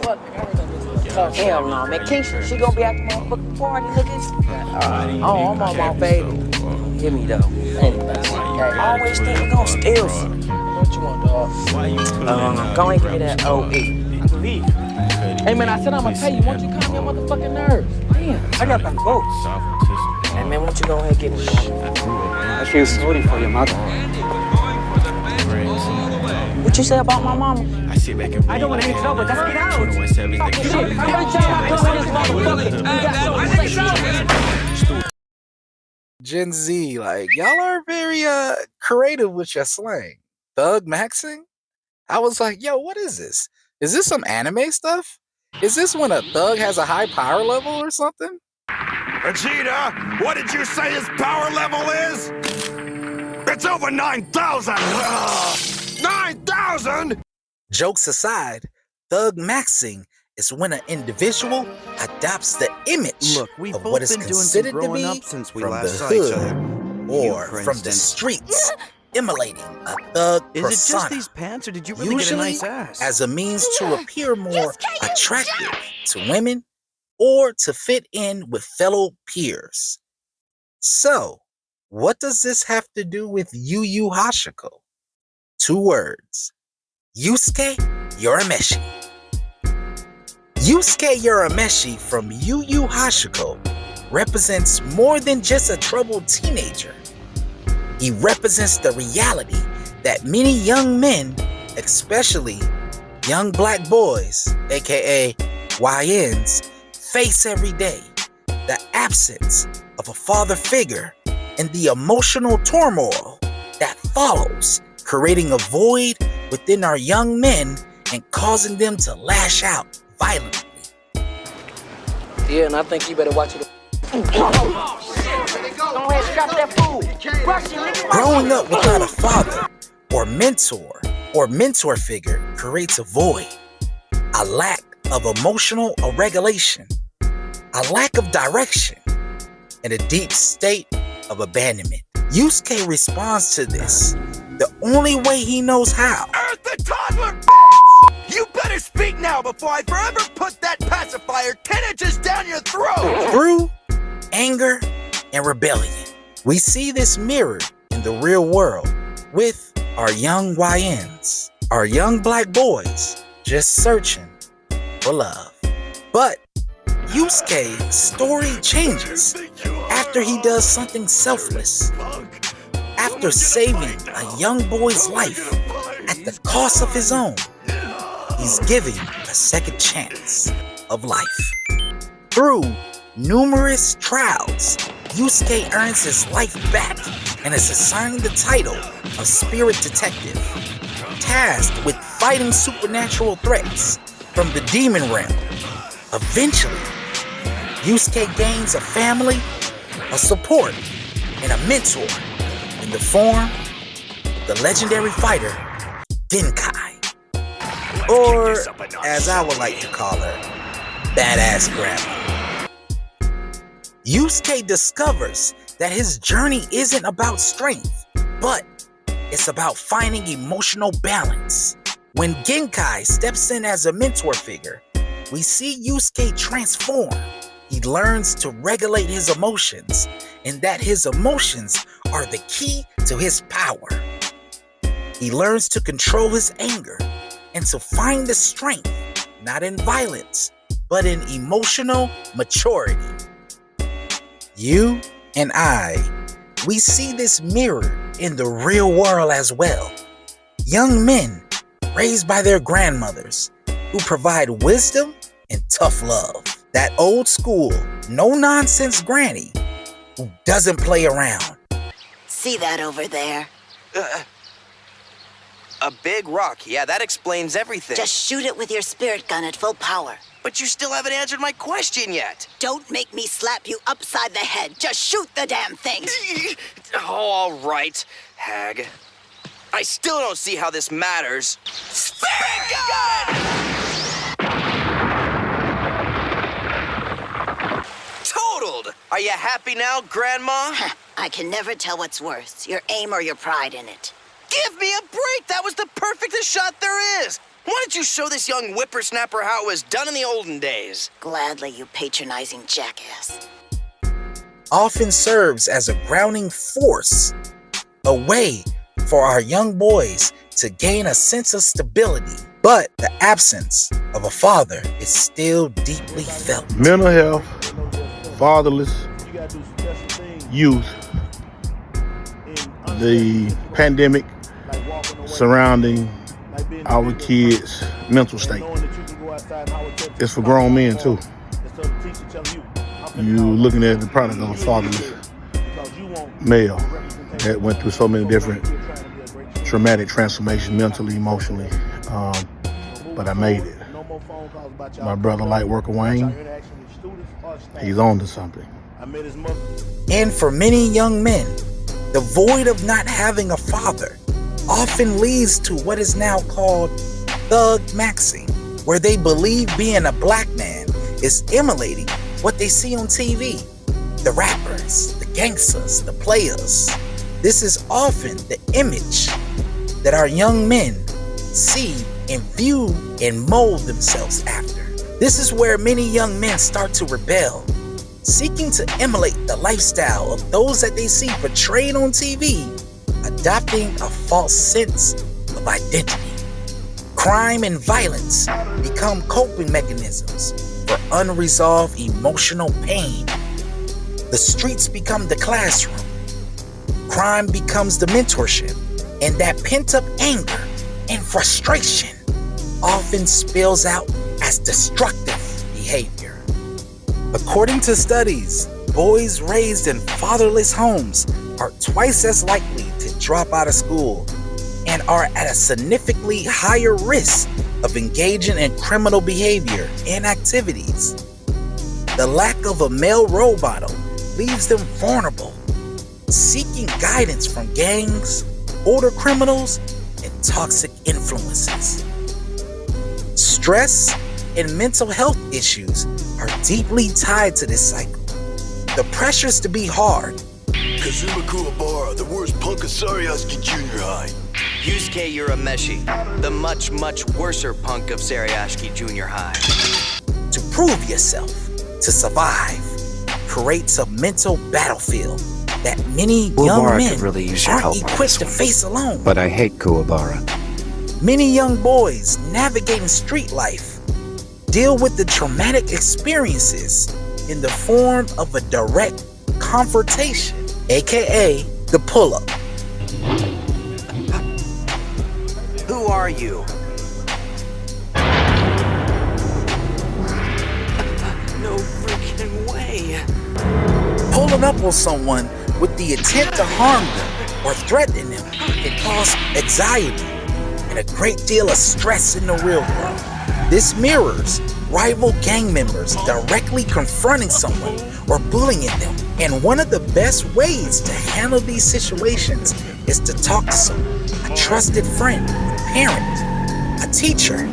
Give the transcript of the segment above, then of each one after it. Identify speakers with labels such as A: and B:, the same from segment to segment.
A: What? Oh, hell no, man. Keisha, she gonna be at the motherfucking party looking. Oh, I'm on my baby. Hear me though. Hey, always think we gonna steal some. What you want, dog? Go and give me that OE. I believe. Hey man, I said I'm gonna pay you. Won't you calm your motherfucking nerves? Damn, I got the vote. Hey man, won't you go ahead and get it?
B: I feel sorry for your mother.
A: What you say about my mama?
B: I don't want any trouble. Just get out.
A: Every time I come in this motherfucker, you got something to say.
C: Gen Z, like y'all are very creative with your slang. Thug maxing? I was like, yo, what is this? Is this some anime stuff? Is this when a thug has a high power level or something?
D: Vegeta, what did you say his power level is? It's over 9,000! 9,000?!
C: Jokes aside, thug maxing is when an individual adopts the image of what is considered to be from the hood or from the streets, emulating a thug persona. Is it just these pants, or did you really usually get a nice ass? As a means to appear more attractive to women or to fit in with fellow peers. So, what does this have to do with Yu Yu Hakusho? 2 words. Yusuke Urameshi. Yusuke Urameshi from Yu Yu Hakusho represents more than just a troubled teenager. He represents the reality that many young men, especially young black boys, aka YNs, face every day. The absence of a father figure and the emotional turmoil that follows, creating a void within our young men and causing them to lash out violently.
A: Yeah, and I think you better watch it.
C: Growing up without a father or mentor figure creates a void, a lack of emotional regulation, a lack of direction, and a deep state of abandonment. Yusuke responds to this the only way he knows how.
D: Earth the toddler! You better speak now before I forever put that pacifier 10 inches down your throat!
C: Through anger and rebellion. We see this mirrored in the real world with our young YNs, our young black boys just searching for love. But Yusuke's story changes after he does something selfless. After saving a young boy's life at the cost of his own, he's giving a second chance of life. Through numerous trials, Yusuke earns his life back and is assigned the title of Spirit Detective, tasked with fighting supernatural threats from the demon realm. Eventually, Yusuke gains a family, a support, and a mentor in the form of the legendary fighter, Genkai. Or, as I would like to call her, Badass Grandma. Yusuke discovers that his journey isn't about strength, but it's about finding emotional balance. When Genkai steps in as a mentor figure, we see Yusuke transform. He learns to regulate his emotions, and that his emotions are the key to his power. He learns to control his anger and to find the strength, not in violence, but in emotional maturity. You and I, we see this mirrored in the real world as well. Young men raised by their grandmothers who provide wisdom and tough love. That old school, no-nonsense granny who doesn't play around.
E: See that over there?
F: A big rock. Yeah, that explains everything.
E: Just shoot it with your spirit gun at full power.
F: But you still haven't answered my question yet.
E: Don't make me slap you upside the head. Just shoot the damn thing.
F: Oh, all right, hag. I still don't see how this matters. Spirit gun! Totaled! Are you happy now, Grandma?
E: I can never tell what's worse, your aim or your pride in it.
F: Give me a break! That was the perfectest shot there is! Why don't you you show this young whippersnapper how it was done in the olden days?
E: Gladly, you patronizing jackass.
C: Often serves as a grounding force, a way for our young boys to gain a sense of stability. But the absence of a father is still deeply felt.
G: Mental health, fatherless youth, the pandemic surrounding our kids' mental state. It's for grown men too. You looking at the product of a fatherless male that went through so many different traumatic transformations mentally, emotionally, but I made it. My brother Lightworker Wayne, he's on to something.
C: And for many young men, the void of not having a father often leads to what is now called thug maxing, where they believe being a black man is emulating what they see on TV. The rappers, the gangsters, the players. This is often the image that our young men see and view and mold themselves after. This is where many young men start to rebel, seeking to emulate the lifestyle of those that they see portrayed on TV, adopting a false sense of identity. Crime and violence become coping mechanisms for unresolved emotional pain. The streets become the classroom. Crime becomes the mentorship, and that pent-up anger and frustration often spills out as destructive behavior. According to studies, boys raised in fatherless homes are twice as likely to drop out of school and are at a significantly higher risk of engaging in criminal behavior and activities. The lack of a male role model leaves them vulnerable, seeking guidance from gangs, older criminals, and toxic influences. Stress and mental health issues are deeply tied to this cycle. The pressures to be hard.
D: Kazuma Kuwabara, the worst punk of Sariaski Junior High.
F: Yusuke Urameshi, the much, much worser punk of Sariashki Junior High.
C: To prove yourself, to survive, creates a mental battlefield that many young men
H: really use your
C: aren't
H: help
C: equipped to face alone.
H: But I hate Kuwabara.
C: Many young boys navigating street life deal with the traumatic experiences in the form of a direct confrontation, aka the pull-up.
F: Who are you? No freaking way.
C: Pulling up on someone with the intent to harm them or threaten them can cause anxiety and a great deal of stress in the real world. This mirrors rival gang members directly confronting someone or bullying them. And one of the best ways to handle these situations is to talk to someone, a trusted friend, a parent, a teacher.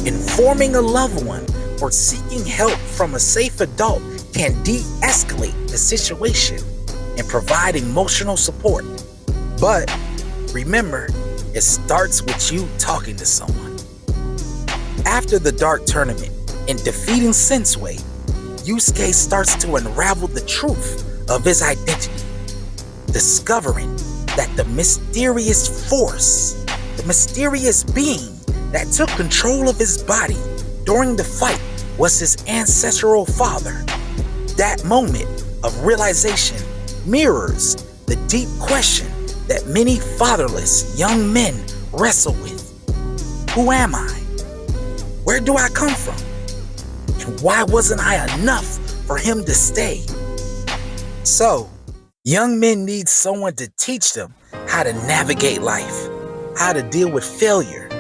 C: Informing a loved one or seeking help from a safe adult can de-escalate the situation and provide emotional support. But remember, it starts with you talking to someone. After the dark tournament and defeating Sensei, Yusuke starts to unravel the truth of his identity, discovering that the mysterious force, the mysterious being that took control of his body during the fight was his ancestral father. That moment of realization mirrors the deep question that many fatherless young men wrestle with. Who am I? Where do I come from? And why wasn't I enough for him to stay? So, young men need someone to teach them how to navigate life, how to deal with failure,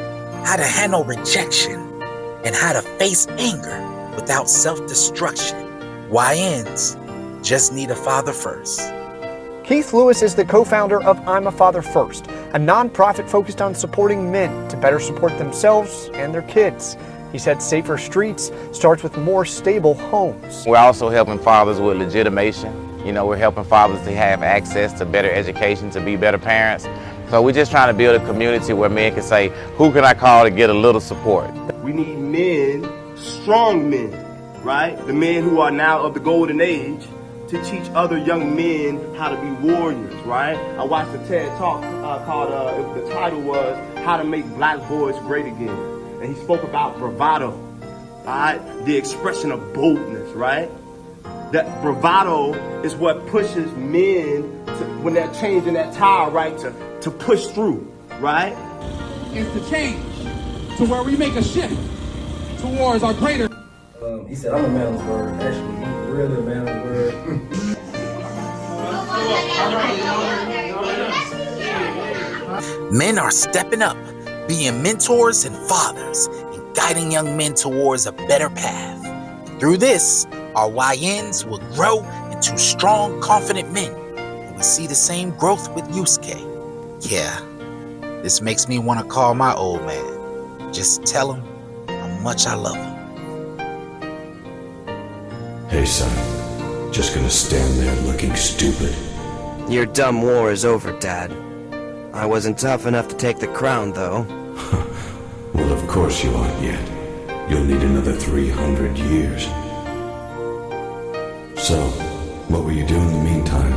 C: how to handle rejection, and how to face anger without self-destruction. YNs just need a father first.
I: Keith Lewis is the co-founder of I'm a Father First, a nonprofit focused on supporting men to better support themselves and their kids. He said safer streets starts with more stable homes.
J: We're also helping fathers with legitimation. You know, we're helping fathers to have access to better education, to be better parents. So we're just trying to build a community where men can say, who can I call to get a little support?
H: We need men, strong men, right? The men who are now of the golden age, to teach other young men how to be warriors, right? I watched a TED Talk called, the title was How to Make Black Boys Great Again. And he spoke about bravado, all right? The expression of boldness, right? That bravado is what pushes men to, when they're changing that tire, right, to push through, right?
K: Is to change to where we make a shift towards our greater.
L: He said, I'm a man of his word. Actually, he's really a man of his word.
C: Men are stepping up, being mentors and fathers, and guiding young men towards a better path. And through this, our YNs will grow into strong, confident men. And we see the same growth with Yusuke. Yeah, this makes me want to call my old man. Just tell him how much I love him.
M: Hey son, just gonna stand there looking stupid?
F: Your dumb war is over, Dad. I wasn't tough enough to take the crown, though.
M: Well, of course you aren't yet. You'll need another 300 years. So, what will you do in the meantime?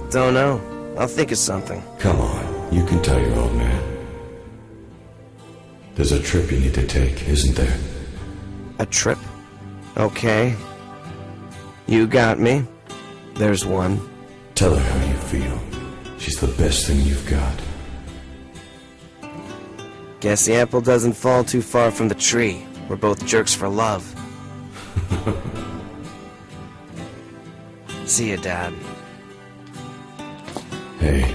F: Don't know. I'll think of something.
M: Come on, you can tell your old man. There's a trip you need to take, isn't there?
F: A trip? Okay. You got me. There's one.
M: Tell her how you feel. She's the best thing you've got.
F: Guess the apple doesn't fall too far from the tree. We're both jerks for love. See ya, Dad.
M: Hey.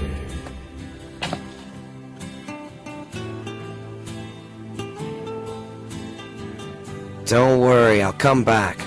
F: Don't worry, I'll come back.